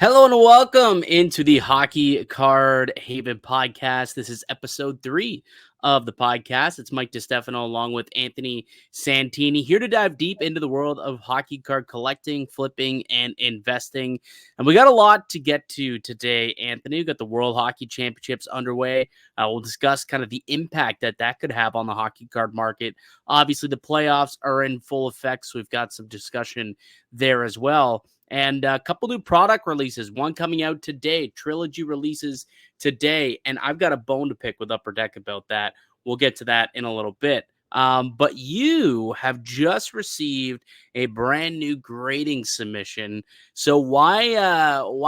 Hello and welcome into the Hockey Card Haven Podcast. This is episode 3 of the podcast. It's Mike DiStefano along with Anthony Santini here to dive deep into the world of hockey card collecting, flipping, and investing. And we got a lot to get to today, Anthony. We've got the World Hockey Championships underway. We'll discuss kind of the impact that could have on the hockey card market. Obviously, the playoffs are in full effect, so we've got some discussion there as well. And a couple new product releases, one coming out today. Trilogy releases today, and I've got a bone to pick with Upper Deck about that. We'll get to that in a little bit. But you have just received a brand new grading submission. So why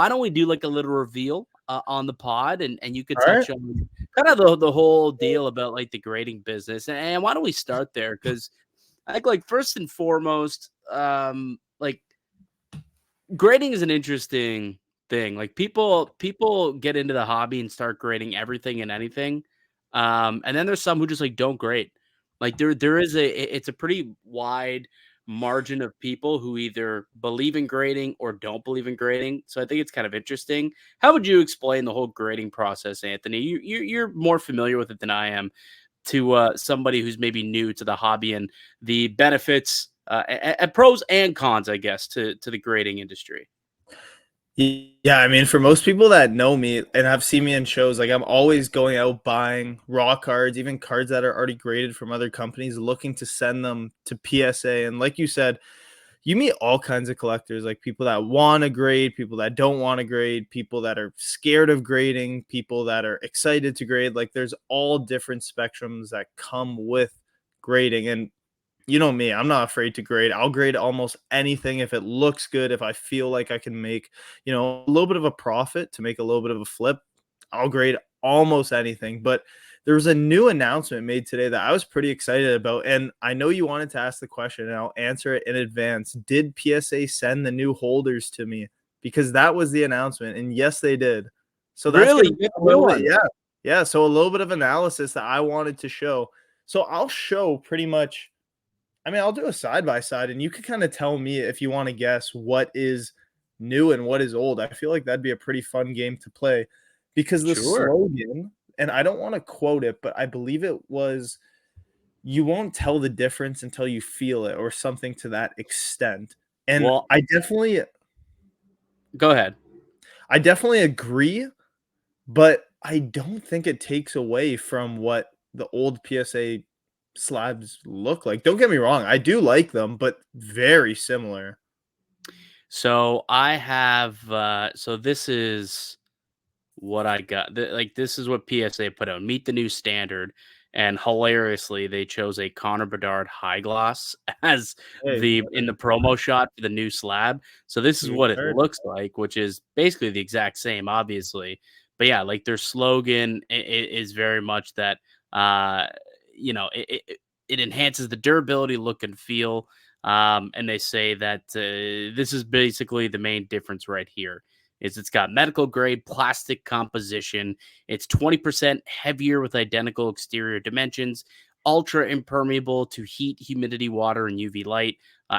don't we do like a little reveal on the pod, and you could touch on kind of the whole deal about like the grading business. And why don't we start there? Because I think like first and foremost, like grading is an interesting thing. Like people get into the hobby and start grading everything and anything. And then there's some who just like don't grade. Like there is it's a pretty wide margin of people who either believe in grading or don't believe in grading. So I think it's kind of interesting. How would you explain the whole grading process, Anthony? You're more familiar with it than I am, to somebody who's maybe new to the hobby and the benefits and pros and cons, I guess, to the grading industry. Yeah, I mean, for most people that know me and have seen me in shows, like I'm always going out buying raw cards, even cards that are already graded from other companies, looking to send them to PSA. And like you said, you meet all kinds of collectors, like people that want to grade, people that don't want to grade, people that are scared of grading, people that are excited to grade. Like there's all different spectrums that come with grading. And you know me, I'm not afraid to grade. I'll grade almost anything if it looks good, if I feel like I can make, a little bit of a profit to make a little bit of a flip. I'll grade almost anything. But there was a new announcement made today that I was pretty excited about. And I know you wanted to ask the question, and I'll answer it in advance. Did PSA send the new holders to me? Because that was the announcement. And yes, they did. So that's Really? a little bit, yeah. Yeah. So a little bit of analysis that I wanted to show. So I'll show pretty much. I mean, I'll do a side-by-side, and you can kind of tell me if you want to guess what is new and what is old. I feel like that'd be a pretty fun game to play because the slogan, and I don't want to quote it, but I believe it was, you won't tell the difference until you feel it, or something to that extent. And Well, I definitely go ahead. I definitely agree, but I don't think it takes away from what the old PSA slabs look like. Don't get me wrong, I do like them, but very similar. So I have so this is what I got. This is what PSA put out. Meet the new standard. And hilariously, they chose a Connor Bedard high gloss as in the promo shot for the new slab. So this is what it looks like, which is basically the exact same, obviously. But yeah, like their slogan is very much that it enhances the durability, look, and feel. And they say that this is basically the main difference right here. It's got medical grade plastic composition. It's 20% heavier with identical exterior dimensions, ultra impermeable to heat, humidity, water, and UV light,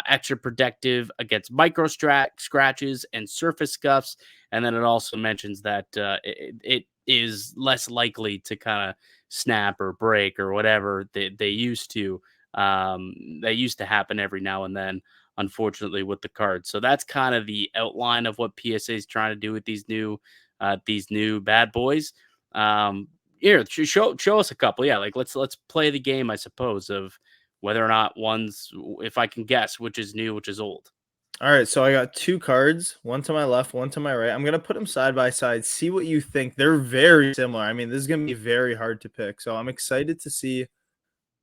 extra protective against micro scratches and surface scuffs. And then it also mentions that it is less likely to kind of snap or break or whatever they used to. They used to happen every now and then, unfortunately, with the cards. So that's kind of the outline of what PSA is trying to do with these new bad boys. Here, show us a couple. Yeah, like let's play the game, I suppose, of whether or not if I can guess which is new, which is old. All right, so I got two cards, one to my left, one to my right. I'm going to put them side by side, see what you think. They're very similar. I mean, this is going to be very hard to pick. So I'm excited to see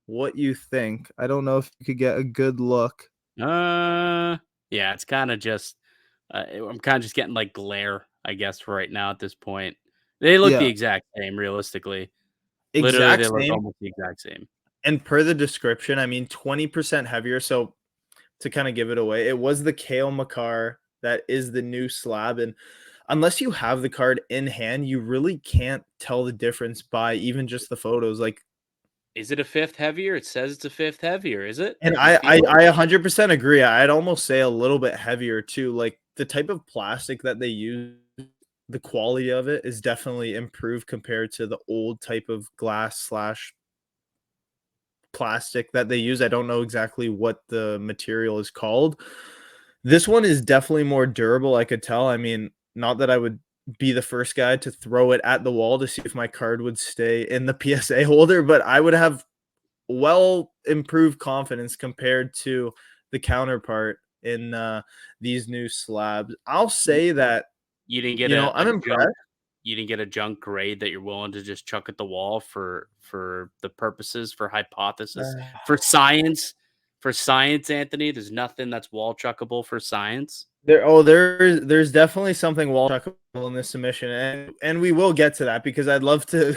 what you think. I don't know if you could get a good look. Yeah, it's kind of just I'm kind of just getting like glare, I guess, right now at this point. They look the exact same, realistically. Literally, they look almost the exact same. And per the description, I mean, 20% heavier. So to kind of give it away, it was the Cale Makar that is the new slab. And unless you have the card in hand, you really can't tell the difference by even just the photos. Like, is it a fifth heavier? It says it's a fifth heavier. Is it? And I 100% agree. I'd almost say a little bit heavier too. Like the type of plastic that they use the quality of it is definitely improved compared to the old type of glass slash plastic that they use. I don't know exactly what the material is called. This one is definitely more durable, I could tell. I mean, not that I would be the first guy to throw it at the wall to see if my card would stay in the PSA holder, but I would have well improved confidence compared to the counterpart in these new slabs. I'll say that, You didn't get a I'm junk. impressed. You didn't get a junk grade that you're willing to just chuck at the wall for the purposes, for hypothesis, for science, Anthony. There's nothing that's wall chuckable for science. There's definitely something wall checkable in this submission, and we will get to that because I'd love to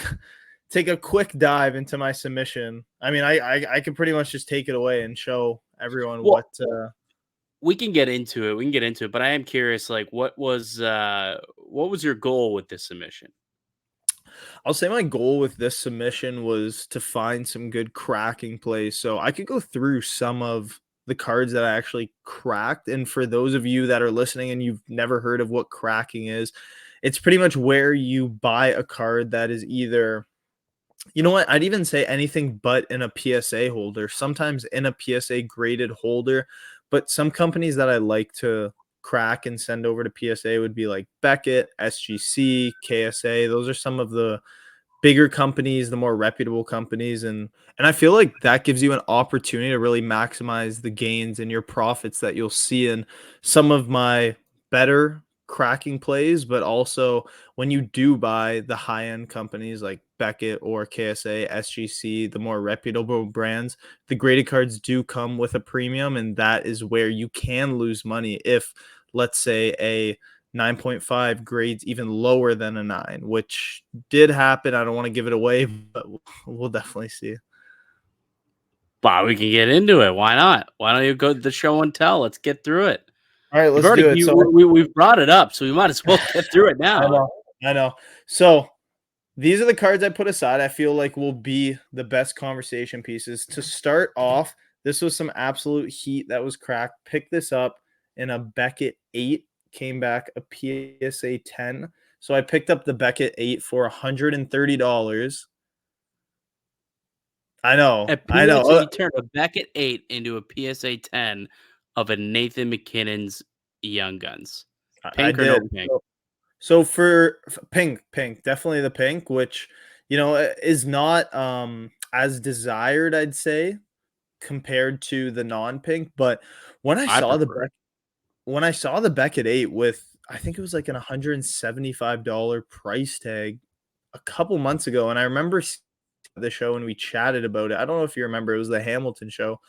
take a quick dive into my submission. I mean, I can pretty much just take it away and show everyone Well, what. we can get into it. But I am curious, like, what was your goal with this submission? I'll say my goal with this submission was to find some good cracking plays. So I could go through some of the cards that I actually cracked. And for those of you that are listening and you've never heard of what cracking is, it's pretty much where you buy a card that is either, you know what, I'd even say anything but in a PSA holder, sometimes in a PSA graded holder. But some companies that I like to crack and send over to PSA would be like Beckett, SGC, KSA. Those are some of the bigger companies, the more reputable companies, and I feel like that gives you an opportunity to really maximize the gains and your profits that you'll see in some of my better cracking plays. But also when you do buy the high-end companies like Beckett or KSA, SGC, the more reputable brands, the graded cards do come with a premium, and that is where you can lose money if, let's say, a 9.5 grades even lower than a 9, which did happen. I don't want to give it away, but we'll definitely see. Wow, we can get into it. Why not? Why don't you go to the show and tell? Let's get through it. All right, let's do it. So we've brought it up, so we might as well get through it now. I know. So these are the cards I put aside. I feel like will be the best conversation pieces. To start off, this was some absolute heat that was cracked. Pick this up in a Beckett 8, came back a PSA 10. So I picked up the Beckett 8 for $130. I know. You turned a Beckett 8 into a PSA 10 of a Nathan McKinnon's Young Guns. Pink or no pink? So for pink, definitely the pink, which, is not as desired, I'd say, compared to the non-pink. But when I saw the Beckett 8 with, I think it was like an $175 price tag a couple months ago, and I remember the show and we chatted about it. I don't know if you remember, it was the Hamilton show.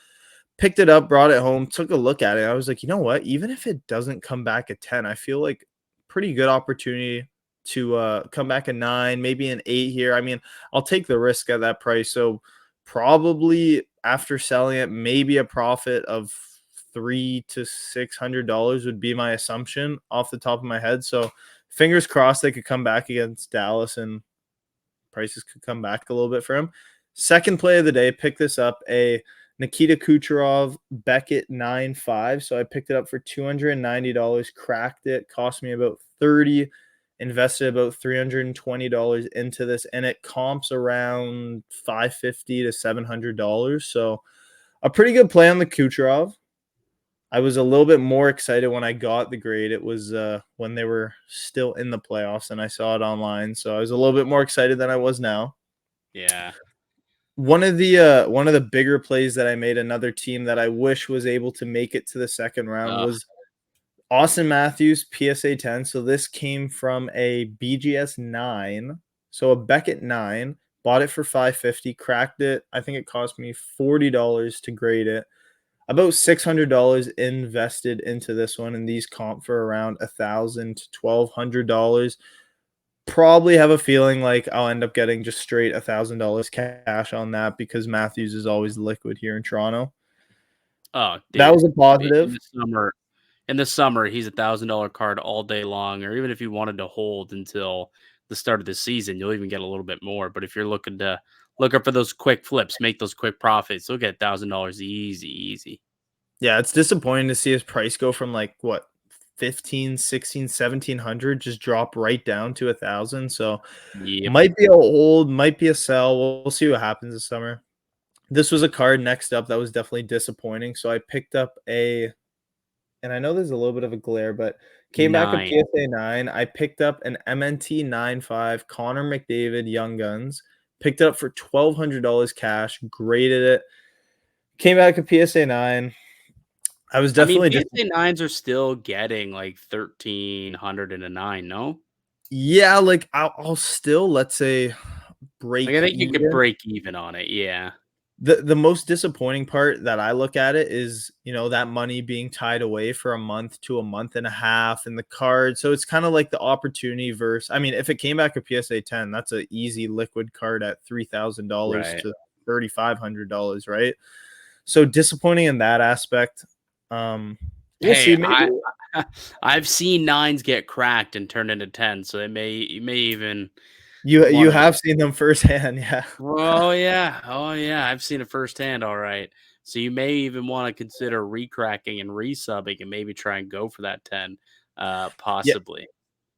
Picked it up, brought it home, took a look at it. I was like, you know what? Even if it doesn't come back at 10, I feel like pretty good opportunity to come back a 9, maybe an 8 here. I mean, I'll take the risk at that price. So probably after selling it, maybe a profit of $300 to $600 would be my assumption off the top of my head. So fingers crossed they could come back against Dallas and prices could come back a little bit for him. Second play of the day, pick this up, a Nikita Kucherov Beckett 9.5. So I picked it up for $290, cracked it, cost me about $30, invested about $320 into this, and it comps around $550 to $700. So a pretty good play on the Kucherov. I was a little bit more excited when I got the grade. It was when they were still in the playoffs, and I saw it online. So I was a little bit more excited than I was now. Yeah. One of the bigger plays that I made, another team that I wish was able to make it to the second round, was Austin Matthews PSA 10. So this came from a BGS 9, so a Beckett 9. Bought it for $550, cracked it. I think it cost me $40 to grade it. About $600 invested into this one, and these comp for around $1,000 to $1,200. Probably have a feeling like I'll end up getting just straight $1,000 cash on that because Matthews is always liquid here in Toronto. Oh, dude, that was a positive. In the summer, he's $1,000 card all day long, or even if you wanted to hold until the start of the season, you'll even get a little bit more. But if you're looking for those quick flips, make those quick profits, you'll get $1,000 easy. Yeah, it's disappointing to see his price go from like what 15, 16, 1700 just drop right down to 1,000. So Yep. might be a hold, might be a sell. We'll see what happens this summer. This was a card next up that was definitely disappointing. So I picked up and I know there's a little bit of a glare, but came back a 9. PSA 9. I picked up an MNT 9.5 Connor McDavid Young Guns. Picked it up for $1,200 cash. Graded it. Came back a PSA 9. I was definitely PSA 9s are still getting like 1,300 and a 9, no? yeah, like I'll still, let's say, break Like, I think you could even. break even on it, yeah. The most disappointing part that I look at it is, that money being tied away for a month to a month and a half in the card. So it's kind of like the opportunity versus, I mean, if it came back a PSA 10, that's an easy liquid card at $3,000 Right. to $3,500, right? So disappointing in that aspect. We'll see. Maybe I've seen 9s get cracked and turned into 10, so you may even you wanna. have seen them firsthand, yeah. Oh, yeah. Oh, yeah, I've seen it firsthand, alright. So you may even wanna consider recracking and resubbing and maybe try and go for that 10, Yeah, possibly.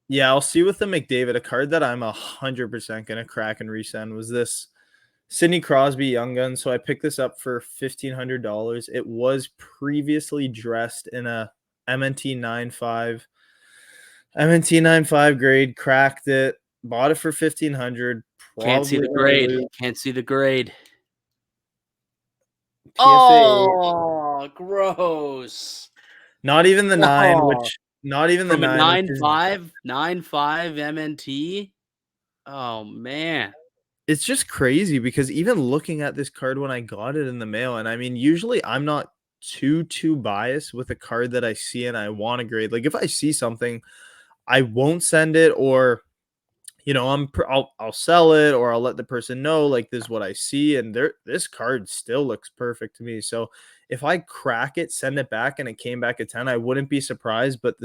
yeah. I'll see with the McDavid. A card that I'm 100% gonna crack and resend was this Sidney Crosby Young Gun. So I picked this up for $1,500. It was previously dressed in a MNT 9.5. MNT 9.5 grade, cracked it, bought it for 1,500. Can't see Probably the gonna grade. lose. Can't see the grade. PSA 8. Oh, gross. Not even the 9, Oh, which not even the from a 9, which is 9.5 MNT? Oh, man. it's just crazy because even looking at this card when I got it in the mail, and I mean, usually I'm not too biased with a card that I see and I want to grade. Like if I see something, I won't send it, or I'll sell it, or I'll let the person know like this is what I see, and this card still looks perfect to me. So if I crack it, send it back, and it came back at 10, I wouldn't be surprised, but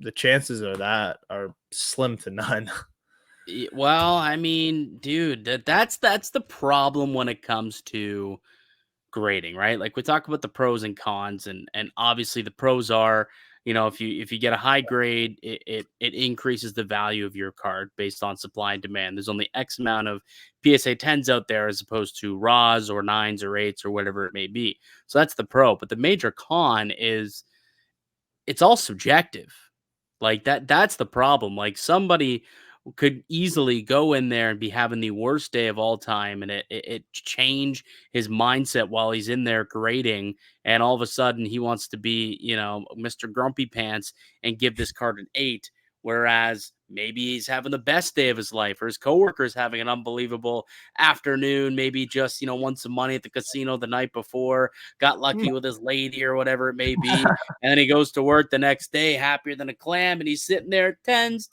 the chances of that are slim to none. Well, I mean, dude, that's the problem when it comes to grading, right? Like we talk about the pros and cons, and obviously the pros are, if you get a high grade, it increases the value of your card based on supply and demand. There's only X amount of PSA 10s out there as opposed to RAWs or 9s or 8s or whatever it may be. So that's the pro. But the major con is it's all subjective. Like that's the problem. Like somebody could easily go in there and be having the worst day of all time, and it change his mindset while he's in there grading, and all of a sudden he wants to be, Mr. Grumpy Pants and give this card an 8, whereas maybe he's having the best day of his life, or his coworker's having an unbelievable afternoon, maybe just, won some money at the casino the night before, got lucky with his lady or whatever it may be, and then he goes to work the next day happier than a clam, and he's sitting there tens,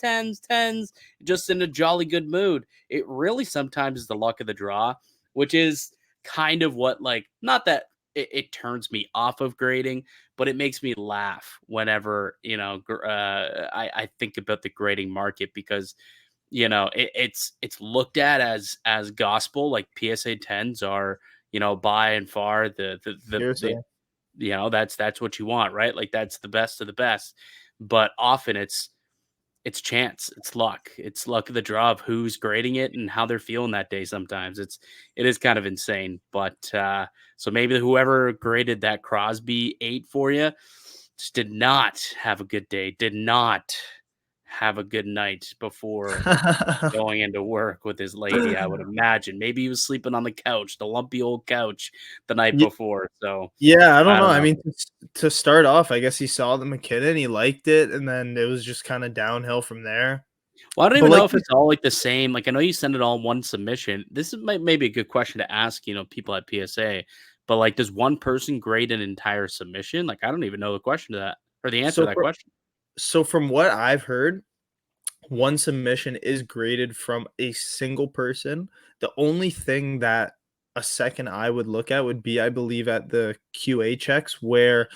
just in a jolly good mood. It really sometimes is the luck of the draw, which is kind of what, like, not that it turns me off of grading, but it makes me laugh whenever, I think about the grading market, because it's looked at as gospel. Like PSA 10s are, by and far Seriously. that's what you want, right? Like that's the best of the best. But often it's chance, it's luck of the draw of who's grading it and how they're feeling that day. Sometimes it is kind of insane. But so maybe whoever graded that Crosby 8 for you just did not have a good day, did not have a good night before going into work with his lady. I would imagine maybe he was sleeping on the couch, the lumpy old couch, the night Ye before. So Yeah, I don't I know. don't I know. mean, to start off, I guess he saw the McKinnon, he liked it, and then it was just kinda downhill from there. Well, I don't But even like know if you it's all like the same. Like I know you send it all in one submission. This is maybe a good question to ask, people at PSA. But like, does one person grade an entire submission? Like, I don't even know the question to that, or the answer to so that for question. so from what I've heard, one submission is graded from a single person. The only thing that a second eye would look at would be, I believe, at the QA checks where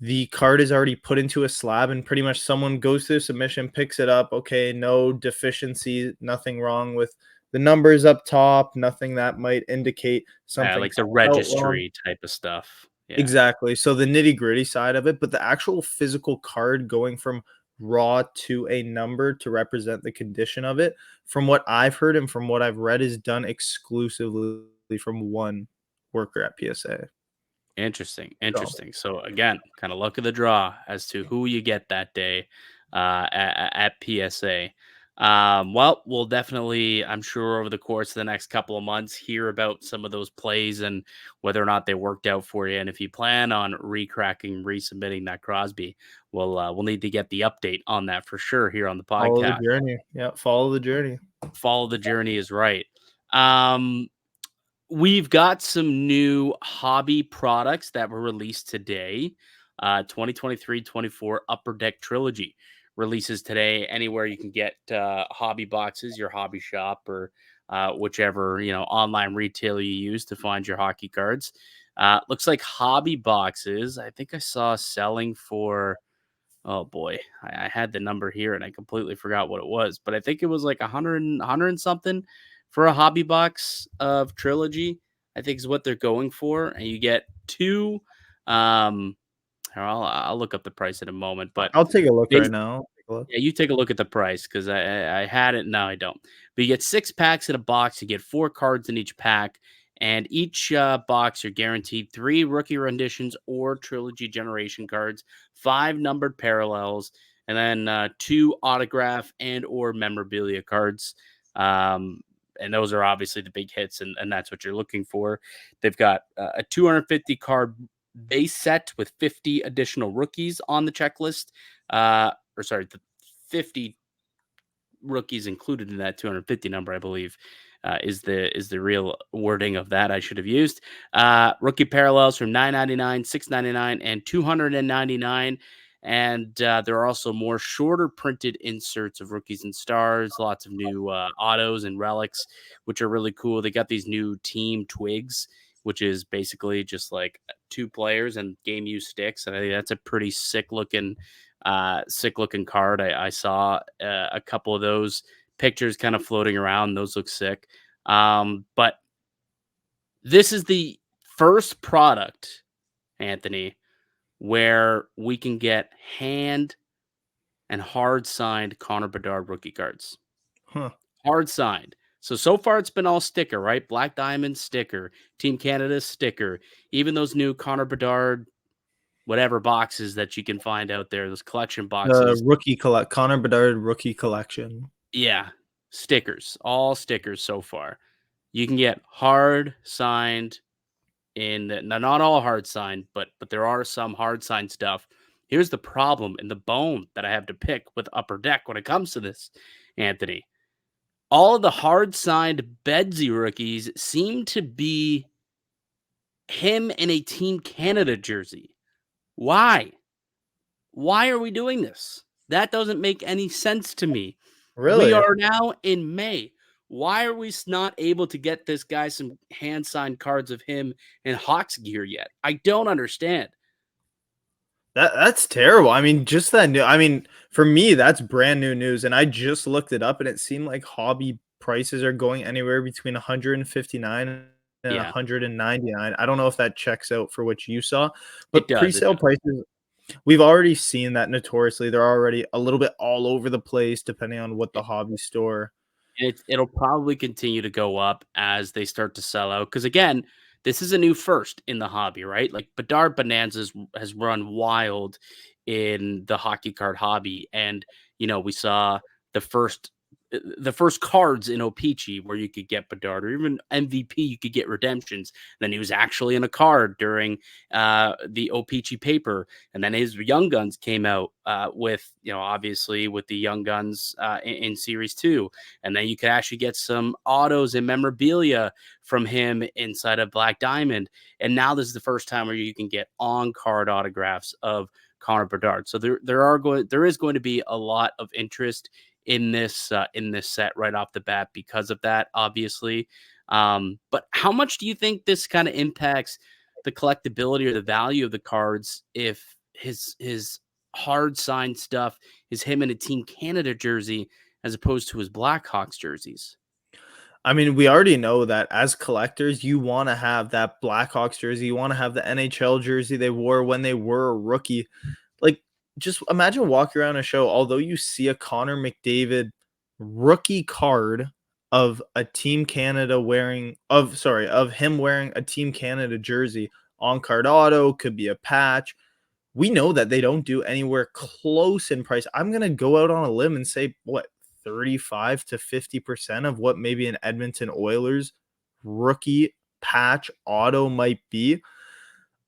the card is already put into a slab and pretty much someone goes through submission, picks it up. Okay, no deficiency, nothing wrong with the numbers up top, nothing that might indicate something Like the felt wrong. registry type of stuff. Yeah. Exactly. So the nitty-gritty side of it, but the actual physical card going from raw to a number to represent the condition of it, from what I've heard and from what I've read, is done exclusively from one worker at PSA. Interesting. So Interesting. So again, kind of luck of the draw as to who you get that day at PSA. Well, we'll definitely, I'm sure, over the course of the next couple of months, hear about some of those plays and whether or not they worked out for you. And if you plan on recracking, resubmitting that Crosby, we'll need to get the update on that for sure here on the follow the podcast. journey. Yeah, follow the journey. Follow the journey is right. Um, We've got some new hobby products that were released today. 2023-24 Upper Deck Trilogy releases today. Anywhere you can get hobby boxes, your hobby shop, or whichever online retailer you use to find your hockey cards. Looks like hobby boxes. I think I saw selling for. Oh boy, I had the number here and I completely forgot what it was, but I think it was like 100 and something for a hobby box of Trilogy. I think is what they're going for, and you get two. Um, I'll look up the price in a moment, but I'll take a look they right now. Take a look. yeah, you take a look at the price because I had it. Now I don't. But you get 6 packs in a box. You get 4 cards in each pack. And each box, you're guaranteed 3 rookie renditions or trilogy generation cards, 5 numbered parallels, and then 2 autograph and or memorabilia cards. And those are obviously the big hits, and that's what you're looking for. They've got a 250 card base set with 50 additional rookies on the checklist. Or sorry, the 50 rookies included in that 250 number, I believe, is the real wording of that I should have used. Rookie parallels from $9.99, $6.99, and $299. And there are also more shorter printed inserts of rookies and stars, lots of new autos and relics, which are really cool. They got these new team twigs, which is basically just like 2 players and game use sticks. And I think that's a pretty sick looking card. I saw a couple of those pictures kind of floating around. Those look sick. But this is the first product, Anthony, where we can get hand and hard signed Connor Bedard rookie cards. Huh. Hard signed. So far it's been all sticker, right? Black Diamond sticker, Team Canada sticker, even those new Connor Bedard whatever boxes that you can find out there, those collection The boxes. Connor Bedard rookie collection. Yeah, stickers, all stickers so far. You can get hard signed now not all hard signed, but there are some hard signed stuff. Here's the problem and the bone that I have to pick with Upper Deck when it comes to this, Anthony. All of the hard signed Bedsy rookies seem to be him in a Team Canada jersey. Why? Why are we doing this? That doesn't make any sense to me. We Really? are now in May. Why are we not able to get this guy some hand signed cards of him in Hawks gear yet? I don't understand. That's terrible. I mean, just that new. I mean, for me, that's brand new news, and I just looked it up, and it seemed like hobby prices are going anywhere between 159 and Yeah, 199. I don't know if that checks out for what you saw, it but does. It pre-sale does. prices, we've already seen that notoriously. They're already a little bit all over the place depending on what the hobby store. It'll probably continue to go up as they start to sell out. Because again, this is a new first in the hobby, right? Like Bedard Bonanza has run wild in the hockey card hobby, and we saw the first the first cards in O-Pee-Chee where you could get Bedard, or even MVP, you could get redemptions. Then he was actually in a card during the O-Pee-Chee paper, and then his Young Guns came out with obviously with the Young Guns in Series 2. And then you could actually get some autos and memorabilia from him inside of Black Diamond. And now this is the first time where you can get on-card autographs of Connor Bedard. So there is going to be a lot of interest in this set right off the bat because of that, obviously. But how much do you think this kind of impacts the collectability or the value of the cards if his hard signed stuff is him in a Team Canada jersey as opposed to his Blackhawks jerseys? I mean, we already know that as collectors, you want to have that Blackhawks jersey. You want to have the NHL jersey they wore when they were a rookie. Like, just imagine walking around a show, although you see a Connor McDavid rookie card of a Team Canada of him wearing a Team Canada jersey on card auto, could be a patch. We know that they don't do anywhere close in price. I'm going to go out on a limb and say, what, 35 to 50% of what maybe an Edmonton Oilers rookie patch auto might be.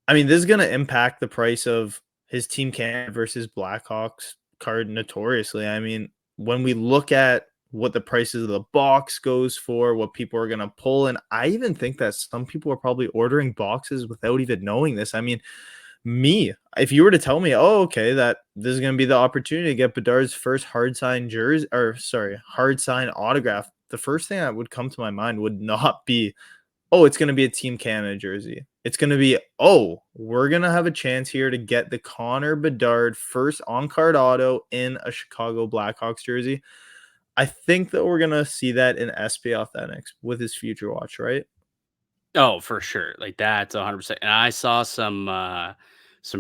I mean, this is going to impact the price of his Team Canada versus Blackhawks card notoriously. I mean, when we look at what the prices of the box goes for, what people are going to pull, and I even think that some people are probably ordering boxes without even knowing this. I mean, if you were to tell me, oh, okay, that this is going to be the opportunity to get Bedard's first hard sign autograph, the first thing that would come to my mind would not be, oh, it's going to be a Team Canada jersey. It's going to be, oh, we're going to have a chance here to get the Connor Bedard first on-card auto in a Chicago Blackhawks jersey. I think that we're going to see that in SP Authentics with his Future Watch, right? Oh, for sure. Like that's 100%. And I saw some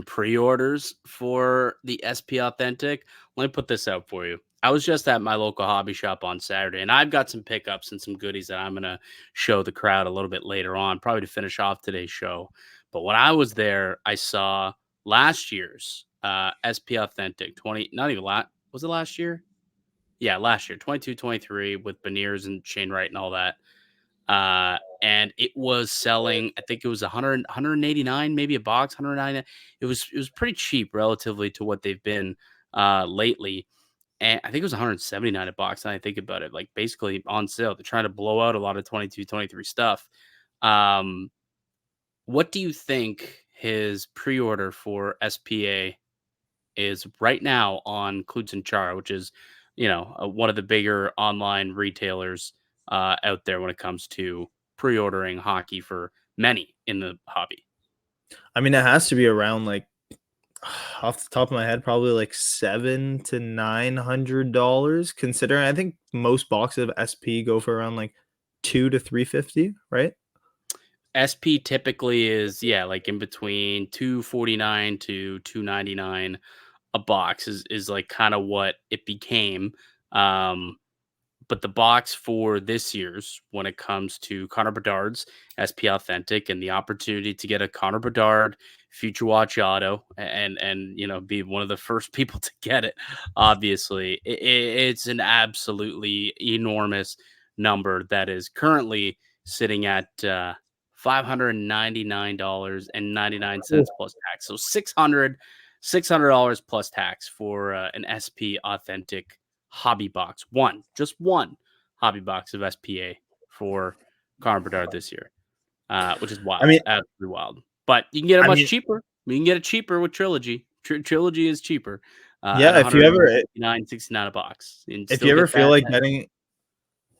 pre-orders for the SP Authentic. Let me put this out for you. I was just at my local hobby shop on Saturday, and I've got some pickups and some goodies that I'm gonna show the crowd a little bit later on, probably to finish off today's show. But when I was there, I saw last year's SP Authentic 20, not even was it last year? Yeah, last year, 22-23 with Beniers and Shane Wright and all that. And it was selling, I think it was 189, maybe a box, 109. It was pretty cheap relatively to what they've been lately. And I think it was 179 a box. And I think about it, like basically on sale. They're trying to blow out a lot of 22-23 stuff. Um, what do you think his pre-order for SPA is right now on Klutz and Chara, which is, one of the bigger online retailers out there when it comes to pre-ordering hockey for many in the hobby? I mean, it has to be around like off the top of my head, probably like $700 to $900. Considering I think most boxes of SP go for around like 2 to 350, right? SP typically is, yeah, like in between 249 to 299 a box is like kind of what it became. Um, But the box for this year's, when it comes to Connor Bedard's SP Authentic and the opportunity to get a Connor Bedard Future Watch Auto and be one of the first people to get it, obviously, it's an absolutely enormous number that is currently sitting at $599.99 plus tax. So $600 plus tax for an SP Authentic hobby box. Just one hobby box of SPA for Connor Bedard this year, which is I wild, mean, absolutely wild. But you can get it I much mean, cheaper. You can get it cheaper with Trilogy. Trilogy is cheaper at yeah. $169 a box, and If still you ever get feel that. like getting,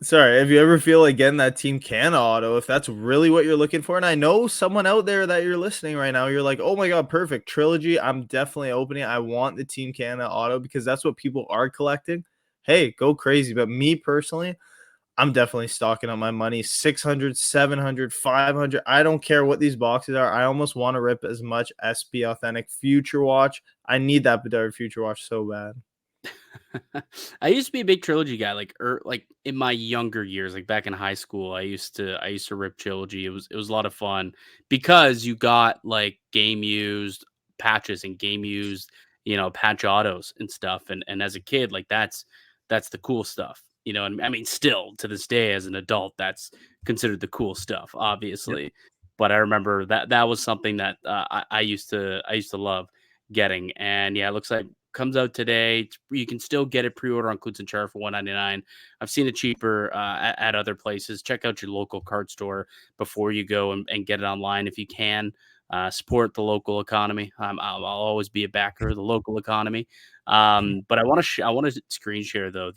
sorry, if you ever feel like getting that Team Canada auto, if that's really what you're looking for, and I know someone out there that you're listening right now, you're like, oh my god, perfect Trilogy. I'm definitely opening. I want the Team Canada auto because that's what people are collecting. Hey, go crazy. But me personally, I'm definitely stocking up my money. 600, 700, 500. I don't care what these boxes are. I almost want to rip as much SP Authentic Future Watch. I need that Bedard Future Watch so bad. I used to be a big Trilogy guy, like in my younger years, like back in high school. I used to rip Trilogy. It was a lot of fun because you got like game used patches and game used, patch autos and stuff. And as a kid, like that's the cool stuff. And I mean, still to this day, as an adult, that's considered the cool stuff, Yep. obviously. But I remember that was something that I used to love getting. And yeah, it looks like comes out today. You can still get it pre-order on Klutz and Char for $199. I've seen it cheaper at other places. Check out your local card store before you go and get it online if you can. Support the local economy. I'll always be a backer of the local economy. But I want to screen share though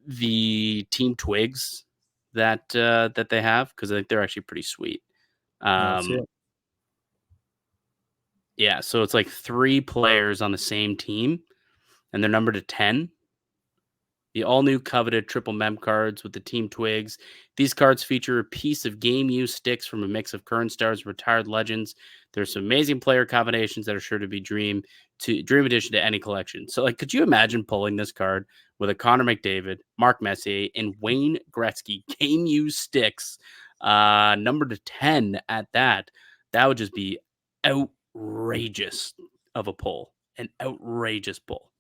the Team Twigs that they have, because I think they're actually pretty sweet. Yeah, let's see Um, it. yeah, so it's like three players on the same team and they're numbered to 10. The all-new coveted triple mem cards with the Team Twigs. These cards feature a piece of game-used sticks from a mix of current stars and retired legends. There's some amazing player combinations that are sure to be dream addition to any collection. So, like, could you imagine pulling this card with a Connor McDavid, Mark Messier, and Wayne Gretzky game-used sticks, number to 10 at that? That would just be outrageous of a pull. An outrageous pull.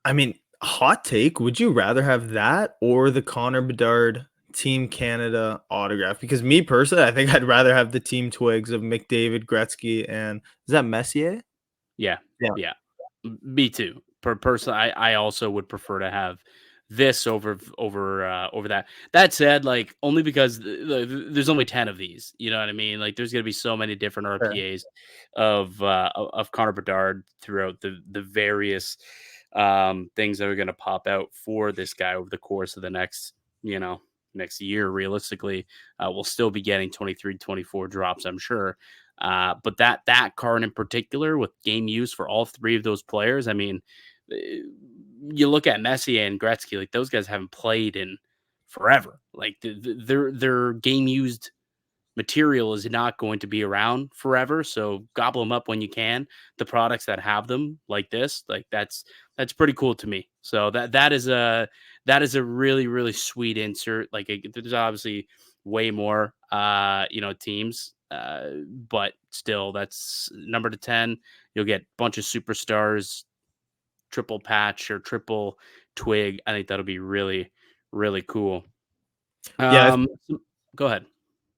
I mean, hot take, would you rather have that or the Connor Bedard Team Canada autograph? Because me personally, I think I'd rather have the Team Twigs of McDavid, Gretzky, and is that Messier? Yeah, Yeah. yeah. Me too. Personally, I also would prefer to have this over that. That said, like, only because there's only 10 of these. You know what I mean? Like, there's gonna be so many different Fair. RPAs of Connor Bedard throughout the various things that are gonna pop out for this guy over the course of the next year. Realistically, we'll still be getting 23, 24 drops, I'm sure. But that card in particular with game use for all three of those players, I mean, you look at Messier and Gretzky, like those guys haven't played in forever. Like their game used material is not going to be around forever. So gobble them up when you can. The products that have them like this, like that's pretty cool to me. So that is a really, really sweet insert. Like there's obviously way more teams. But still that's number to 10. You'll get a bunch of superstars, triple patch or triple twig. I think that'll be really, really cool. Yeah. Go ahead.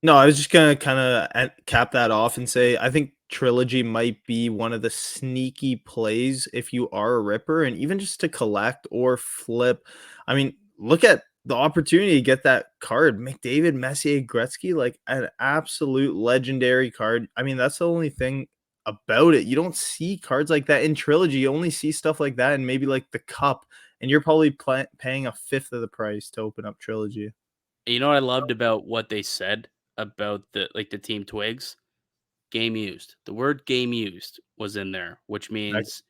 No, I was just gonna kind of cap that off and say I think Trilogy might be one of the sneaky plays if you are a ripper, and even just to collect or flip. I mean, look at the opportunity to get that card, McDavid, Messier, Gretzky, like an absolute legendary card. I mean, that's the only thing about it. You don't see cards like that in Trilogy. You only see stuff like that and maybe like the Cup, and you're probably paying a fifth of the price to open up Trilogy. You know what I loved about what they said about the Team Twigs? Game used. The word game used was in there, which means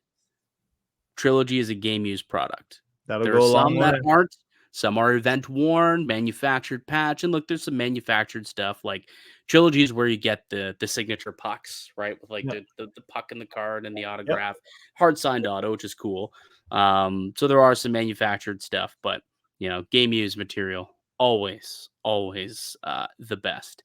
Trilogy is a game used product. That'll There are go a long some that way. aren't. Some are event worn, manufactured patch, and look, there's some manufactured stuff. Like Trilogy is where you get the signature pucks, right? With like Yep. the puck in the card and the Yep. autograph, hard signed auto, which is cool. So there are some manufactured stuff, but game used material always the best.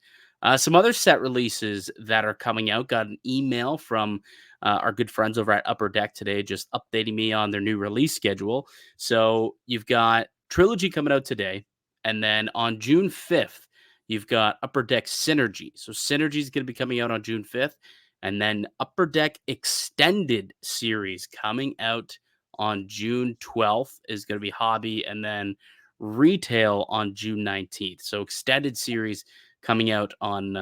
Some other set releases that are coming out. Got an email from our good friends over at Upper Deck today, just updating me on their new release schedule. So you've got Trilogy coming out today, and then on June 5th, you've got Upper Deck Synergy. So Synergy is going to be coming out on June 5th, and then Upper Deck Extended Series coming out on June 12th is going to be Hobby, and then Retail on June 19th. So Extended Series coming out on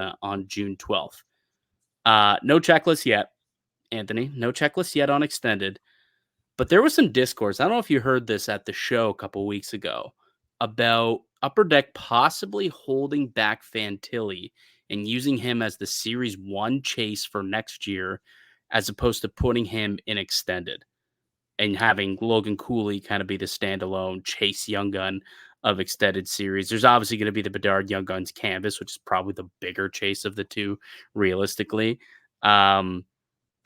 June 12th. No checklist yet, Anthony. No checklist yet on Extended. But there was some discourse. I don't know if you heard this at the show a couple weeks ago about Upper Deck possibly holding back Fantilli and using him as the Series 1 chase for next year, as opposed to putting him in Extended and having Logan Cooley kind of be the standalone chase Young Gun of Extended Series. There's obviously going to be the Bedard Young Guns canvas, which is probably the bigger chase of the two, realistically.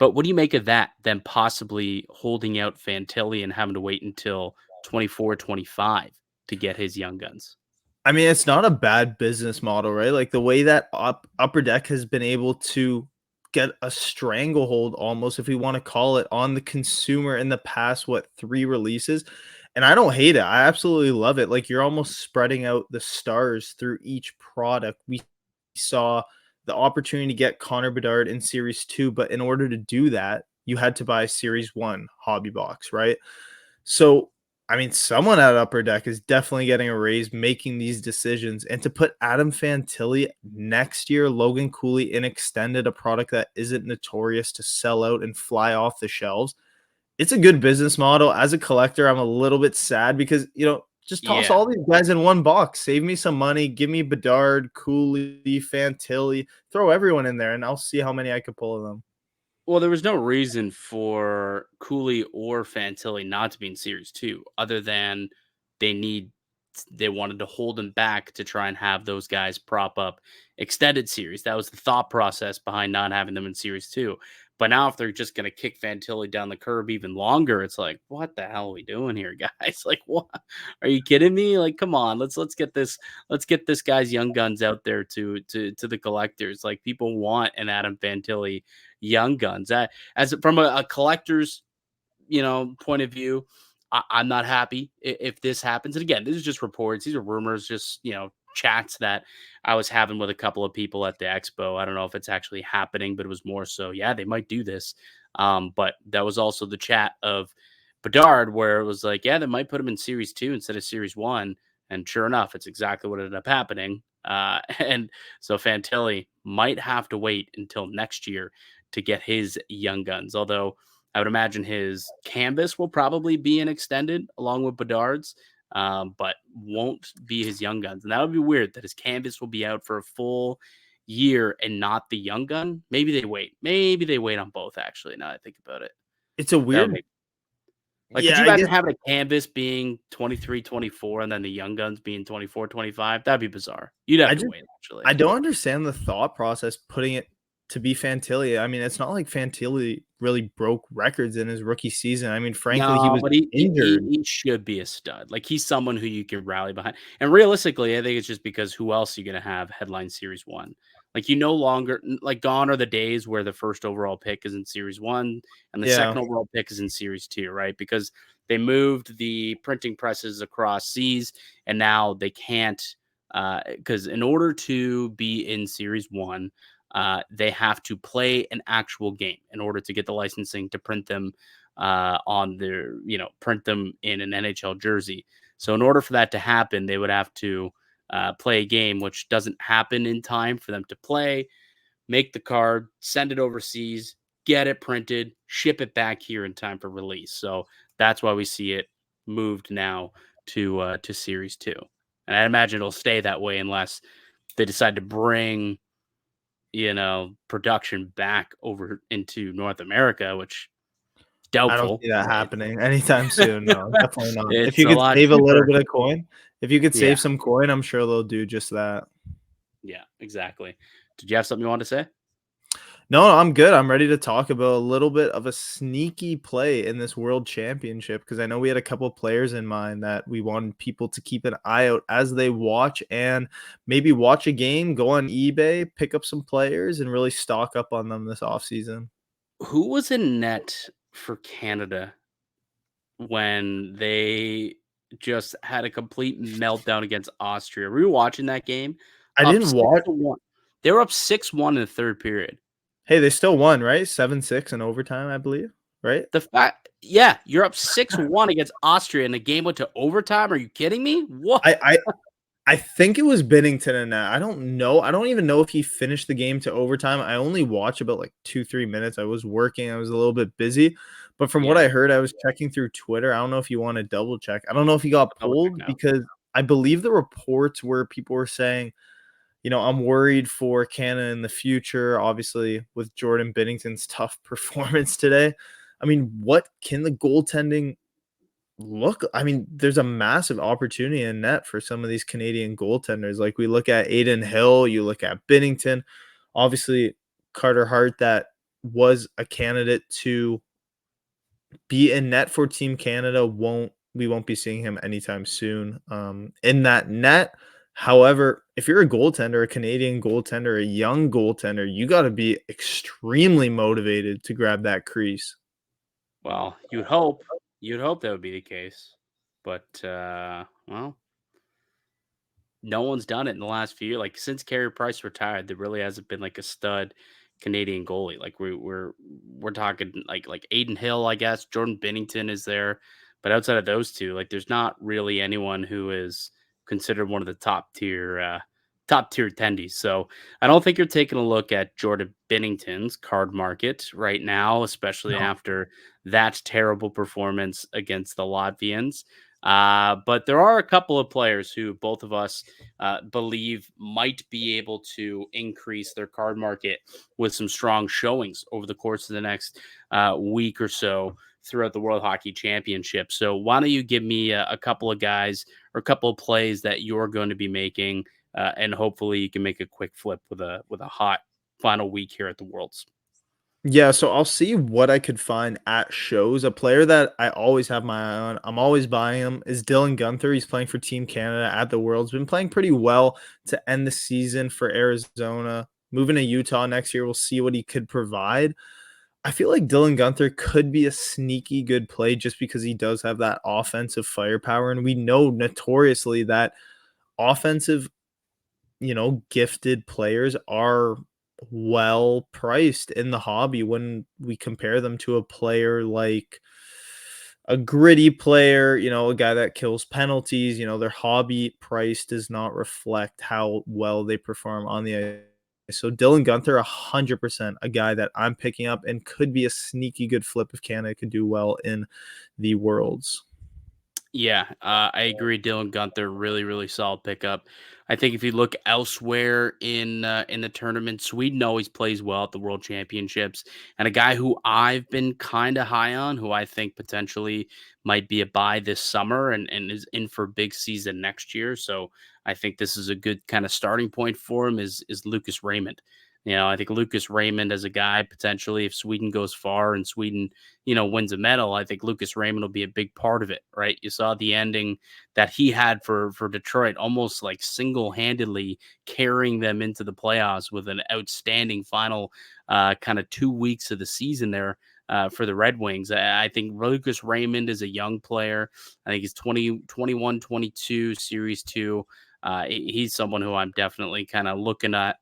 But what do you make of that, then possibly holding out Fantilli and having to wait until 24, 25 to get his Young Guns? I mean, it's not a bad business model, right? Like the way that Upper Deck has been able to get a stranglehold almost, if we want to call it, on the consumer in the past, 3 releases. And I don't hate it. I absolutely love it. Like you're almost spreading out the stars through each product. We saw the opportunity to get Connor Bedard in Series 2, but in order to do that, you had to buy Series 1 hobby box, right? So, I mean, someone at Upper Deck is definitely getting a raise making these decisions. And to put Adam Fantilli next year, Logan Cooley in Extended, a product that isn't notorious to sell out and fly off the shelves, it's a good business model. As a collector, I'm a little bit sad because, just toss all these guys in one box. Save me some money. Give me Bedard, Cooley, Fantilli. Throw everyone in there, and I'll see how many I could pull of them. Well, there was no reason for Cooley or Fantilli not to be in Series 2 other than they wanted to hold him back to try and have those guys prop up extended series. That was the thought process behind not having them in series 2. But now if they're just going to kick Fantilli down the curb even longer, it's like, what the hell are we doing here, guys? Like, what? Are you kidding me? Like, come on, let's get this guy's young guns out there to the collectors. Like, people want an Adam Fantilli young guns. As from a collector's point of view, I'm not happy if this happens. And again, this is just reports. These are rumors, just, chats that I was having with a couple of people at the expo. I don't know if it's actually happening, but it was more so, yeah, they might do this. But that was also the chat of Bedard where it was like, yeah, they might put him in series 2 instead of series 1. And sure enough, it's exactly what ended up happening. And so Fantilli might have to wait until next year to get his young guns. Although I would imagine his canvas will probably be an extended along with Bedard's, but won't be his young guns. And that would be weird that his canvas will be out for a full year and not the young gun. Maybe they wait. Maybe they wait on both, actually, now I think about it. It's a weird. Could you imagine having a canvas being 23, 24, and then the young guns being 24, 25? That'd be bizarre. You'd have to wait, actually. I don't understand the thought process putting it to be Fantilli. I mean, it's not like Fantilli really broke records in his rookie season. I mean, frankly, he was injured. He should be a stud. Like, he's someone who you can rally behind. And realistically, I think it's just because who else are you going to have headline series 1? Like, you no longer, like, gone are the days where the first overall pick is in series 1 and the second overall pick is in series 2, right? Because they moved the printing presses across seas and now they can't, because in order to be in series 1, they have to play an actual game in order to get the licensing to print them on their, print them in an NHL jersey. So in order for that to happen, they would have to play a game, which doesn't happen in time for them to play, make the card, send it overseas, get it printed, ship it back here in time for release. So that's why we see it moved now to series 2. And I imagine it'll stay that way unless they decide to bring production back over into North America, which doubtful. I don't see that happening anytime soon. No, definitely not. If you could save a little bit of coin, if you could save some coin, I'm sure they'll do just that. Yeah, exactly. Did you have something you wanted to say? No, I'm good. I'm ready to talk about a little bit of a sneaky play in this World Championship because I know we had a couple players in mind that we wanted people to keep an eye out as they watch and maybe watch a game, go on eBay, pick up some players, and really stock up on them this offseason. Who was in net for Canada when they just had a complete meltdown against Austria? Were you watching that game? I didn't watch. They were up 6-1 in the third period. Hey, they still won, right? 7-6 in overtime, I believe, right? You're up 6-1 against Austria, and the game went to overtime. Are you kidding me? What? I think it was Binnington in that. I don't know. I don't even know if he finished the game to overtime. I only watched about like 2-3 minutes. I was working. I was a little bit busy. But from what I heard, I was checking through Twitter. I don't know if you want to double check. I don't know if he got pulled because I believe the reports where people were saying, I'm worried for Canada in the future, obviously, with Jordan Binnington's tough performance today. I mean, what can the goaltending look? I mean, there's a massive opportunity in net for some of these Canadian goaltenders. Like we look at Aiden Hill, you look at Binnington, obviously Carter Hart, that was a candidate to be in net for Team Canada. We won't be seeing him anytime soon in that net. However, if you're a goaltender, a Canadian goaltender, a young goaltender, you got to be extremely motivated to grab that crease. Well, you'd hope that would be the case, but well, no one's done it in the last few years. Like since Carey Price retired, there really hasn't been like a stud Canadian goalie. Like we're talking like Aiden Hill, I guess. Jordan Binnington is there, but outside of those two, like there's not really anyone who is considered one of the top tier attendees. So I don't think you're taking a look at Jordan Binnington's card market right now, especially after that terrible performance against the Latvians. But there are a couple of players who both of us believe might be able to increase their card market with some strong showings over the course of the next week or so throughout the World Hockey Championship. So why don't you give me a couple of guys or a couple of plays that you're going to be making, and hopefully you can make a quick flip with a hot final week here at the Worlds. Yeah, so I'll see what I could find at shows. A player that I always have my eye on, I'm always buying him, is Dylan Guenther. He's playing for Team Canada at the Worlds. Been playing pretty well to end the season for Arizona. Moving to Utah next year, we'll see what he could provide. I feel like Dylan Guenther could be a sneaky good play just because he does have that offensive firepower. And we know notoriously that offensive, gifted players are well priced in the hobby when we compare them to a player like a gritty player, a guy that kills penalties. Their hobby price does not reflect how well they perform on the ice. So Dylan Guenther, 100% a guy that I'm picking up and could be a sneaky good flip if Canada could do well in the Worlds. Yeah, I agree. Dylan Guenther, really, really solid pickup. I think if you look elsewhere in the tournament, Sweden always plays well at the World Championships, and a guy who I've been kind of high on, who I think potentially might be a buy this summer and is in for a big season next year. So I think this is a good kind of starting point for him. Is Lucas Raymond. I think Lucas Raymond as a guy, potentially, if Sweden goes far and Sweden, wins a medal, I think Lucas Raymond will be a big part of it, right? You saw the ending that he had for Detroit, almost like single-handedly carrying them into the playoffs with an outstanding final kind of 2 weeks of the season there for the Red Wings. I think Lucas Raymond is a young player. I think he's 20, 21, 22, Series 2. He's someone who I'm definitely kind of looking at.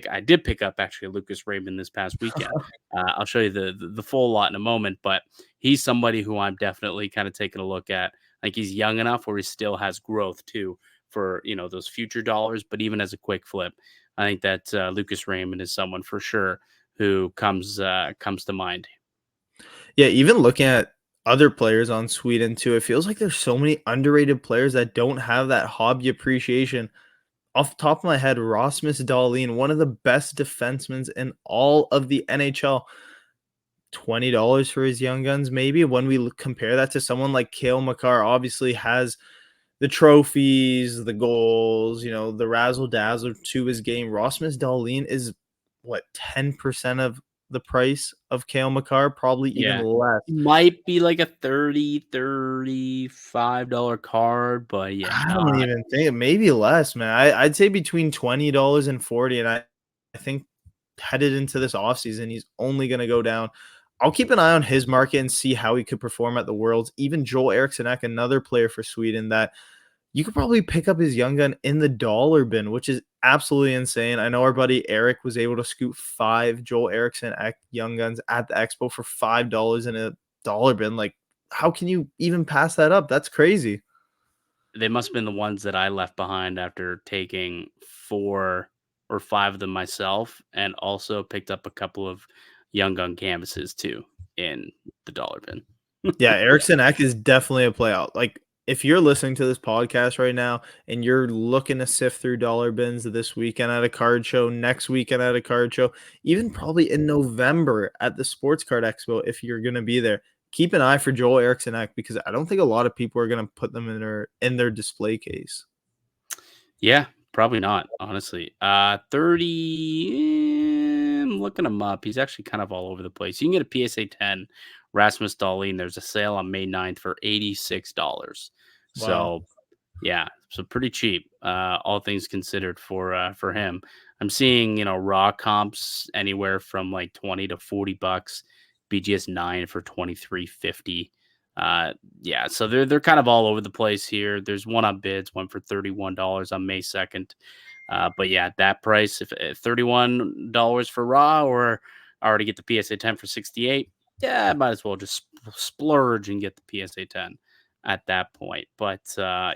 I did pick up actually Lucas Raymond this past weekend. I'll show you the full lot in a moment, but he's somebody who I'm definitely kind of taking a look at. Like he's young enough where he still has growth too for those future dollars. But even as a quick flip, I think that Lucas Raymond is someone for sure who comes to mind. Yeah, even looking at other players on Sweden too, it feels like there's so many underrated players that don't have that hobby appreciation. Off the top of my head, Rasmus Dahlin, one of the best defensemen in all of the NHL. $20 for his young guns, maybe. When we compare that to someone like Cale Makar, obviously has the trophies, the goals, the razzle dazzle to his game. Rasmus Dahlin is what, 10% of the price of Cale Makar, probably even less. Might be like a $35 card, but yeah, I don't even think maybe less, man. I'd say between $20 and $40, and I think headed into this offseason, he's only going to go down. I'll keep an eye on his market and see how he could perform at the Worlds. Even Joel Eriksson, another player for Sweden that you could probably pick up his young gun in the dollar bin, which is absolutely insane. I know our buddy Eric was able to scoop 5 Joel Eriksson young guns at the expo for $5 in a dollar bin. Like, how can you even pass that up? That's crazy. They must have been the ones that I left behind after taking 4 or 5 of them myself, and also picked up a couple of young gun canvases too in the dollar bin. Yeah, Eriksson Ek is definitely a play out. Like, if you're listening to this podcast right now and you're looking to sift through dollar bins this weekend at a card show, next weekend at a card show, even probably in November at the Sports Card Expo, if you're going to be there, keep an eye for Joel Eriksson Ek, because I don't think a lot of people are going to put them in their display case. Yeah, probably not, honestly. 30, I'm looking him up. He's actually kind of all over the place. You can get a PSA 10 Rasmus Dahlin. There's a sale on May 9th for $86. Wow. So yeah, so pretty cheap, all things considered for him. I'm seeing, raw comps anywhere from like 20 to $40, BGS 9 for $23.50. Yeah, so they're kind of all over the place here. There's one on bids, one for $31 on May 2nd. But yeah, that price, if $31 for raw, or I already get the PSA 10 for 68, yeah, I might as well just splurge and get the PSA 10 at that point. But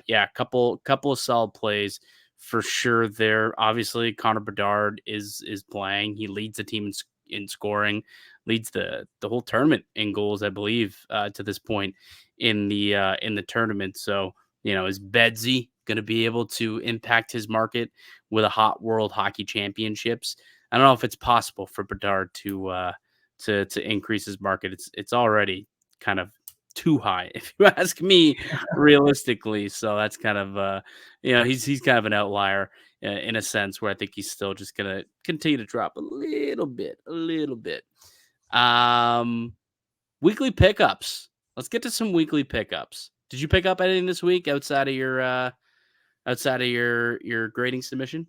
yeah, couple of solid plays for sure there. Obviously, Connor Bedard is playing. He leads the team in scoring, leads the whole tournament in goals, I believe, to this point in the tournament. So, is Bedsy going to be able to impact his market with a hot World Hockey Championships? I don't know if it's possible for Bedard to increase his market. It's already kind of too high, if you ask me, realistically. So that's kind of he's kind of an outlier in a sense where I think he's still just gonna continue to drop a little bit. Weekly pickups. Let's get to some weekly pickups. Did you pick up anything this week outside of your grading submission?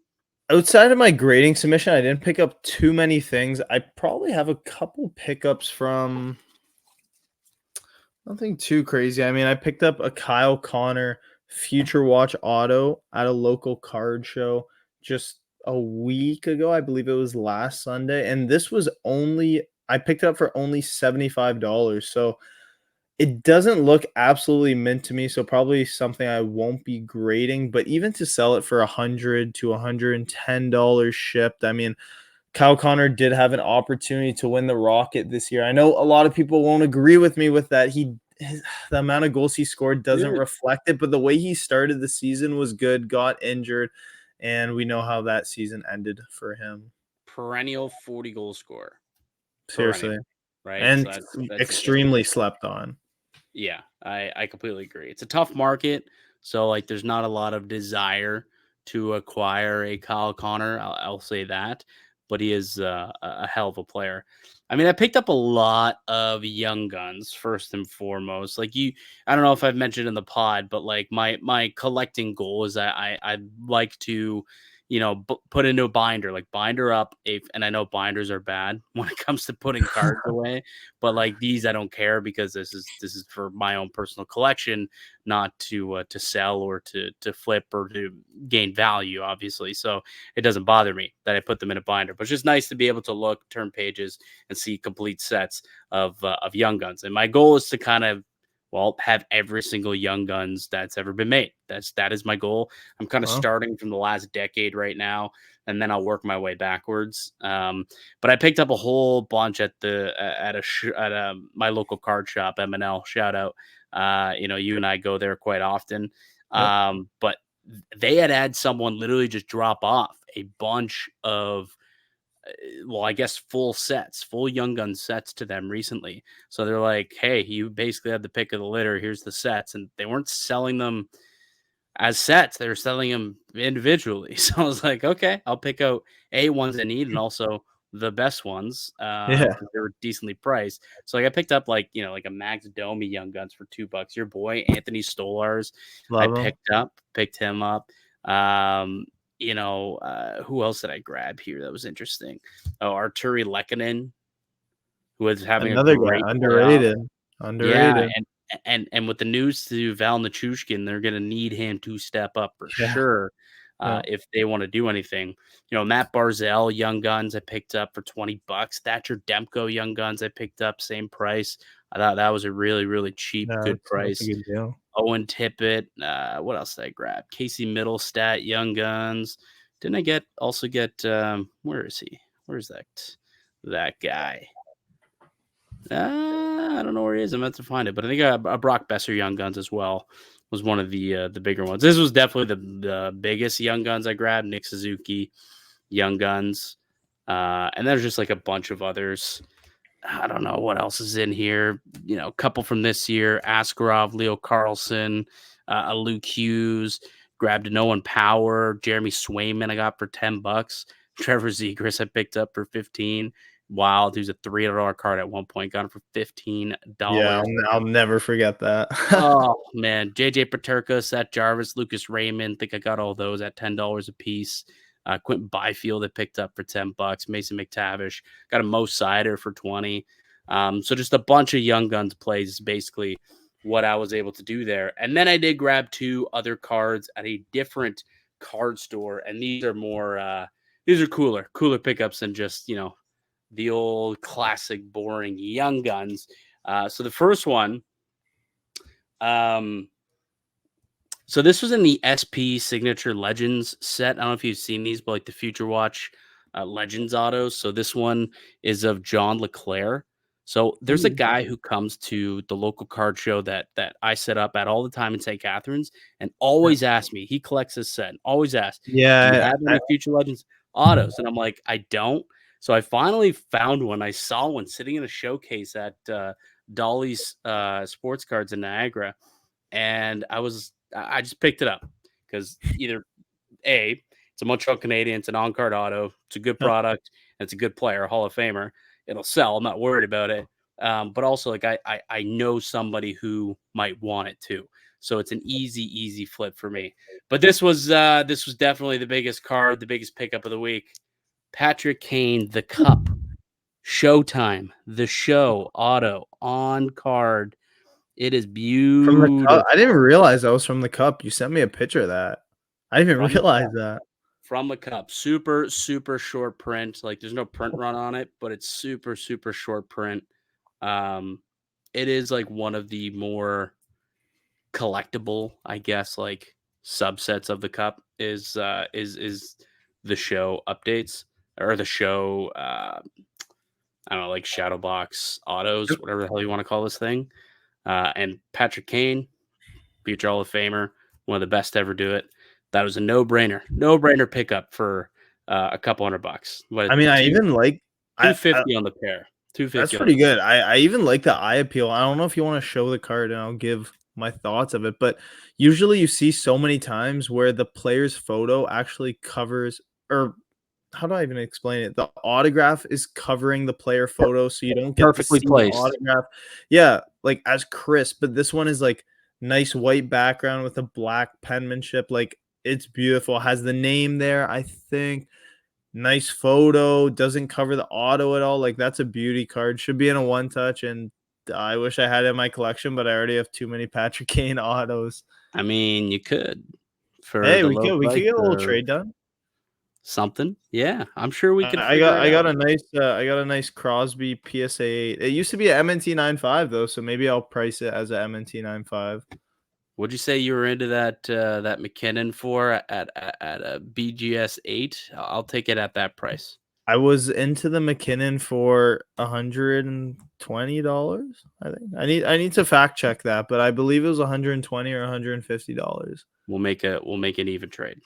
Outside of my grading submission, I didn't pick up too many things. I probably have a couple pickups from nothing too crazy. I mean, I picked up a Kyle Connor Future Watch auto at a local card show just a week ago. I believe it was last Sunday. And this was I picked it up for only $75. So it doesn't look absolutely mint to me. So probably something I won't be grading. But even to sell it for $100 to $110 shipped, I mean, Kyle Connor did have an opportunity to win the Rocket this year. I know a lot of people won't agree with me with that. The amount of goals he scored doesn't reflect it, but the way he started the season was good, got injured, and we know how that season ended for him. Perennial 40 goal scorer. Seriously. Right? And so that's extremely slept on. Yeah, I completely agree. It's a tough market, so like there's not a lot of desire to acquire a Kyle Connor. I'll say that, but he is a hell of a player. I mean, I picked up a lot of young guns first and foremost. Like I don't know if I've mentioned in the pod, but like my collecting goal is I like to put into a binder, like binder up. And I know binders are bad when it comes to putting cards away, but like these, I don't care because this is for my own personal collection, not to sell or to flip or to gain value, obviously. So it doesn't bother me that I put them in a binder, but it's just nice to be able to look, turn pages, and see complete sets of young guns. And my goal is to kind of have every single young guns that's ever been made. That is my goal. I'm kind of starting from the last decade right now, and then I'll work my way backwards. But I picked up a whole bunch at my local card shop, M&L. Shout out. You and I go there quite often. But they had someone literally just drop off a bunch of I guess full young gun sets to them recently. So they're like, hey, you basically have the pick of the litter. Here's the sets. And they weren't selling them as sets. They were selling them individually. So I was like, okay, I'll pick out ones I need and also the best ones. They were decently priced. So like I picked up like a Max Domi young guns for $2. Your boy, Anthony Stolars. Picked him up. Who else did I grab here that was interesting? Oh, Arturi Lehkonen, who was having another a great guy, underrated. Yeah, and with the news to Val Nichushkin, they're going to need him to step up for sure if they want to do anything. Matt Barzell, young guns, I picked up for $20. Thatcher Demko, young guns, I picked up same price. I thought that was a really, really cheap, good price. That's a good deal. Owen Tippett. What else did I grab? Casey Middlestat, young guns. Didn't I also get where is he? Where's that guy? I don't know where he is. I'm about to find it, but I think a Brock Besser young guns as well was one of the bigger ones. This was definitely the biggest young guns I grabbed. Nick Suzuki, young guns, and there's just like a bunch of others. I don't know what else is in here. A couple from this year: Askarov, Leo Carlson, a Luke Hughes. Grabbed an Owen Power, Jeremy Swayman. I got for $10. Trevor Zegras I picked up for $15. Wild, who's a $300 card at one point, got him for $15. Yeah, I'll never forget that. Oh man, JJ Paterka, Seth Jarvis, Lucas Raymond. Think I got all those at $10 a piece. Quentin Byfield I picked up for $10. Mason McTavish got a Mo Sider for $20. So just a bunch of young guns plays is basically what I was able to do there. And then I did grab 2 other cards at a different card store, and these are more these are cooler pickups than just the old classic boring young guns. So the first one, so this was in the SP Signature Legends set. I don't know if you've seen these, but like the Future Watch Legends autos. So this one is of John Leclerc. So there's a guy who comes to the local card show that I set up at all the time in St. Catharines and always asks me. He collects this set and always asks, "Do you have any Future Legends autos?" And I'm like, "I don't." So I finally found one. I saw one sitting in a showcase at Dolly's sports cards in Niagara, and I just picked it up because either it's a Montreal Canadian, it's an on-card auto, it's a good product, and it's a good player, Hall of Famer. It'll sell. I'm not worried about it. But also, like I know somebody who might want it too, so it's an easy flip for me. But this was definitely the biggest card, the biggest pickup of the week. Patrick Kane, the Cup, Showtime, the show auto on card. It is From the beautiful. cup. I didn't even realize that was from the cup. You sent me a picture of that. I didn't even realize that. From the cup. Super short print. Like there's no print run on it, but it's super short print. It is like one of the more collectible, I guess, like subsets of the cup is the show updates or the show I don't know, like shadow box autos, whatever the hell you want to call this thing. And Patrick Kane, future Hall of Famer, one of the best to ever do it. That was a no-brainer pickup for a couple $100. What, I mean, I even like $250 on the pair. $250. That's pretty good. I even like the eye appeal. I don't know if you want to show the card and I'll give my thoughts of it, but usually you see so many times where the player's photo actually covers, or how do I even explain it? The autograph is covering the player photo, so you don't get Perfectly to see placed. the autograph. Yeah, like as crisp, but this one is like nice white background with a black penmanship. Like it's beautiful. Has the name there, I think. Nice photo, doesn't cover the auto at all. Like that's a beauty card. Should be in a one touch, and I wish I had it in my collection, but I already have too many Patrick Kane autos. I mean, you could. Hey, we could get a little trade done. Something. Yeah, I'm sure we could. I got a nice Crosby PSA 8. It used to be an MNT 9.5 though, so maybe I'll price it as a MNT 9.5. Would you say you were into that McKinnon for at a BGS 8? I'll take it at that price. I was into the McKinnon for $120. I think I need to fact check that, but I believe it was $120 or $150. We'll make an even trade.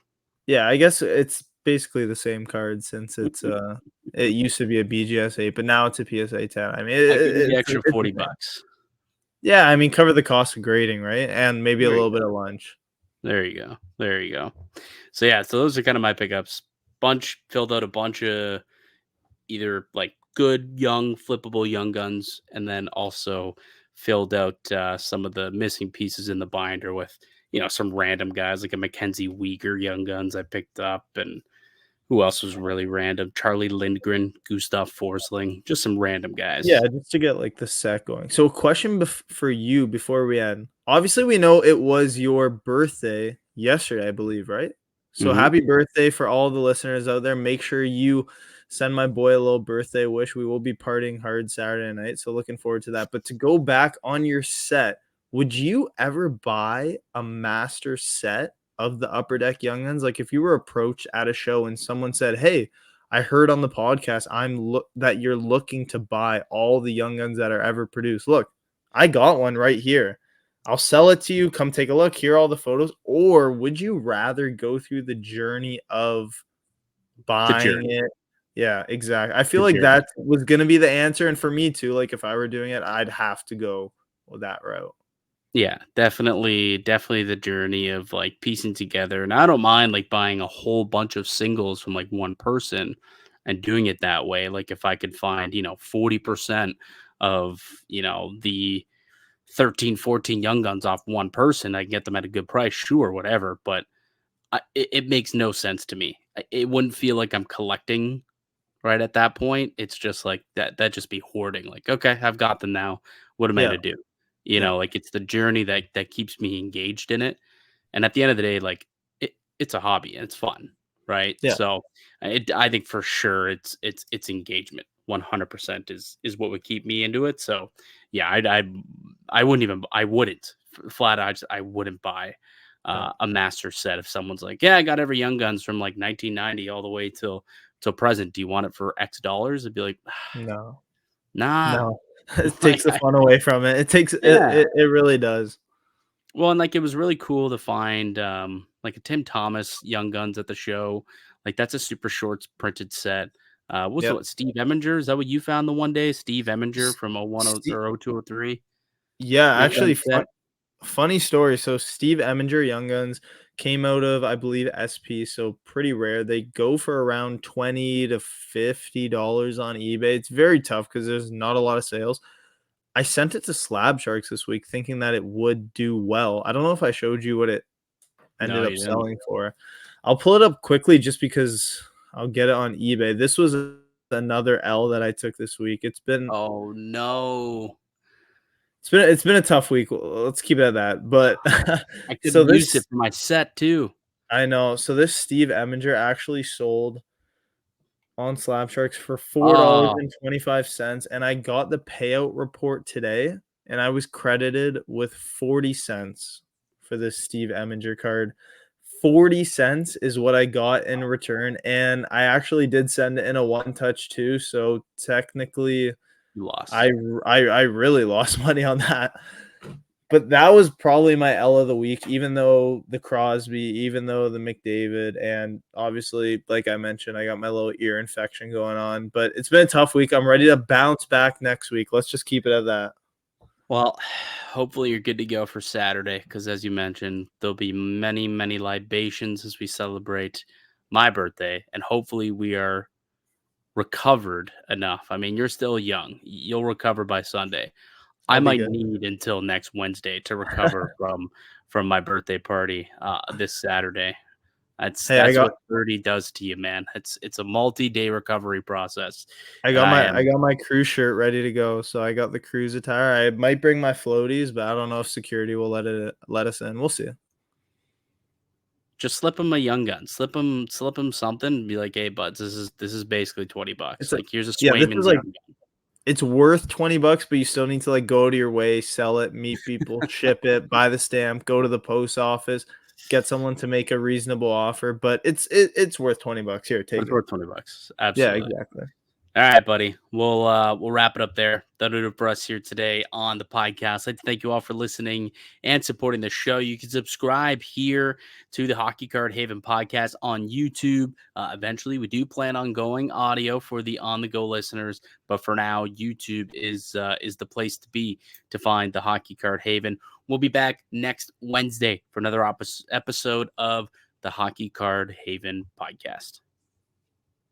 Yeah, I guess it's basically the same card since it's it used to be a BGS 8, but now it's a PSA 10. I mean, the extra $40. Yeah, I mean, cover the cost of grading, right? And maybe a little bit of lunch. There you go. So yeah, so those are kind of my pickups. Filled out a bunch of either like good young flippable young guns, and then also filled out some of the missing pieces in the binder with some random guys like a Mackenzie Weegar young guns I picked up, and who else was really random? Charlie Lindgren, Gustav Forsling, just some random guys. Yeah, just to get like the set going. So a question for you before we end. Obviously, we know it was your birthday yesterday, I believe, right? So happy birthday for all the listeners out there. Make sure you send my boy a little birthday wish. We will be partying hard Saturday night, so looking forward to that. But to go back on your set, would you ever buy a master set of the Upper Deck Young Guns? Like if you were approached at a show and someone said, "Hey, I heard on the podcast that you're looking to buy all the Young Guns that are ever produced. Look, I got one right here. I'll sell it to you. Come take a look. Here are all the photos." Or would you rather go through the journey of buying it? Yeah, exactly. I feel like that was going to be the answer. And for me too, like if I were doing it, I'd have to go that route. Yeah, definitely the journey of like piecing together. And I don't mind like buying a whole bunch of singles from like one person and doing it that way. Like if I could find, 40% of, the 13, 14 young guns off one person, I can get them at a good price, sure, whatever. But it makes no sense to me. It wouldn't feel like I'm collecting right at that point. It's just like that just be hoarding. Like, okay, I've got them now. What am I going to do? Like it's the journey that keeps me engaged in it. And at the end of the day, like it's a hobby and it's fun. Right. Yeah. So I think for sure it's engagement. 100% is what would keep me into it. So yeah, I wouldn't flat out. I wouldn't buy a master set if someone's like, yeah, I got every Young Guns from like 1990 all the way till present. Do you want it for X dollars? I'd be like, no. It takes the fun away from it. It takes it really does. Well, and like it was really cool to find like a Tim Thomas Young Guns at the show. Like that's a super shorts printed set. What's Yep. what? Steve Eminger? Is that what you found the one day? Steve Eminger S- from 01 Ste- or 0203? yeah, Young actually, Guns set? funny story. So Steve Eminger, Young Guns, came out of, I believe, SP. So pretty rare. They go for around $20 to $50 on eBay. It's very tough because there's not a lot of sales. I sent it to Slab Sharks this week, thinking that it would do well. I don't know if I showed you what it No, ended you up didn't. selling for. I'll pull it up quickly just because I'll get it on eBay. This was another L that I took this week. Oh no. It's been a tough week. Let's keep it at that. But I could so have used it this for my set too. I know. So this Steve Eminger actually sold on Slab Sharks for Oh, $4.25, and I got the payout report today, and I was credited with 40 cents for this Steve Eminger card. 40 cents is what I got in return, and I actually did send it in a one touch too, so technically you lost. I really lost money on that. But that was probably my L of the week, even though the Crosby, even though the McDavid, and obviously, like I mentioned, I got my little ear infection going on. But it's been a tough week. I'm ready to bounce back next week. Let's just keep it at that. Well, hopefully you're good to go for Saturday because, as you mentioned, there'll be many, many libations as we celebrate my birthday, and hopefully we are recovered enough. I mean, you're still young; you'll recover by Sunday. I I'll be might good. need until next Wednesday to recover from my birthday party this Saturday. That's Hey, I that's got what 30 does to you, man. It's a multi-day recovery process, I and got I I am got my cruise shirt ready to go. So I got the cruise attire. I might bring my floaties, but I don't know if security will let us in. We'll see. just slip him a young gun, slip him something, and be like, hey, buds, this is basically $20. It's a Like, here's a Yeah, this is Swayman's like young gun. it's worth $20, but you still need to like go to your way, sell it, meet people, ship it, buy the stamp, go to the post office, get someone to make a reasonable offer. But it's worth $20. Here, But take it's it. worth $20. Yeah, Absolutely. exactly. All right, buddy. We'll wrap it up there. That'll do it for us here today on the podcast. I'd like to thank you all for listening and supporting the show. You can subscribe here to the Hockey Card Haven podcast on YouTube. Eventually, we do plan on going audio for the on the go listeners, but for now, YouTube is the place to be to find the Hockey Card Haven. We'll be back next Wednesday for another episode of the Hockey Card Haven podcast.